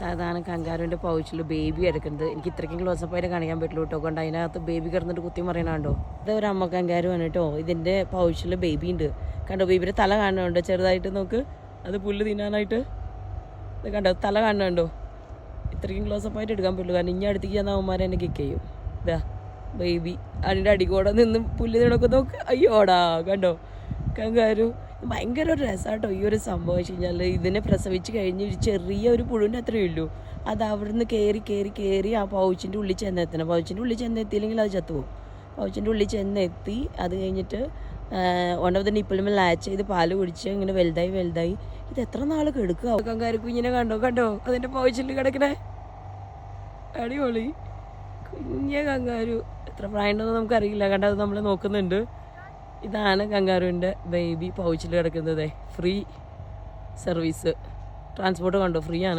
അതാണ് കങ്കാരുവിൻ്റെ പൗച്ചിൽ ബേബി എടുക്കുന്നത്. എനിക്ക് ഇത്രയ്ക്കും ക്ലോസപ്പ് ആയിട്ട് കാണിക്കാൻ പറ്റുള്ളൂ കേട്ടോ. കൊണ്ട് അതിനകത്ത് ബേബി കിടന്നിട്ട് കുത്തി മറിയണുണ്ടോ. ഇത് ഒരു അമ്മ കങ്കാരുവാണ് കേട്ടോ. ഇതിൻ്റെ പൗച്ചിൽ ബേബി ഉണ്ട് കണ്ടോ. ബേബിയുടെ തല കാണുന്നുണ്ടോ ചെറുതായിട്ട് നോക്ക്. അത് പുല്ല് തിന്നാനായിട്ട് ഇത് കണ്ടോ, തല കാണുന്നുണ്ടോ. ഇത്രയ്ക്കും ക്ലോസപ്പ് ആയിട്ട് എടുക്കാൻ പറ്റുള്ളൂ, കാരണം ഇനി അടുത്തേക്ക് ചെന്നാൽ അവന്മാരെ എന്നെ കിക്ക് ചെയ്യും. ഇതാ ബേബി അതിൻ്റെ അടികൂടെ നിന്ന് പുല്ല് തിന്നൊക്കെ നോക്ക്. അയ്യോടാ കണ്ടോ കങ്കാരു. ഭയങ്കര ഒരു രസമാട്ടോ ഈ ഒരു സംഭവം വെച്ച് കഴിഞ്ഞാൽ. ഇതിനെ പ്രസവിച്ച് കഴിഞ്ഞ് ഒരു ചെറിയ ഒരു പുഴുവിൻ്റെ അത്രയേ ഉള്ളൂ. അത് അവിടുന്ന് കയറി ആ പൗച്ചിൻ്റെ ഉള്ളിൽ ചെന്നെത്തണം. പൗച്ചിൻ്റെ ഉള്ളിൽ ചെന്നെത്തിയില്ലെങ്കിൽ അത് ചത്തുപോകും. പൗച്ചിൻ്റെ ഉള്ളിൽ ചെന്നെത്തി അത് കഴിഞ്ഞിട്ട് വൺ ഓഫ് ദ നിപ്പിളുമ്പോൾ ലാച്ച് ചെയ്ത് പാല് കുടിച്ച് ഇങ്ങനെ വലുതായി. ഇത് എത്ര നാൾ കെടുക്കുക. കങ്കാരു കുഞ്ഞിനെ കണ്ടോ അതിൻ്റെ പൗച്ചിൽ കിടക്കണേ. അടിപൊളി കുഞ്ഞ കങ്കാരു. എത്ര പ്രായമുണ്ടെന്ന് നമുക്കറിയില്ല. കണ്ടോ അത് നമ്മൾ നോക്കുന്നുണ്ട്. ഇതാണ് കങ്കാരുവിൻ്റെ ബേബി പൗച്ചിൽ കിടക്കുന്നത്. ഫ്രീ സർവീസ്, ട്രാൻസ്പോർട്ട് കണ്ടോ, ഫ്രീ ആണ്.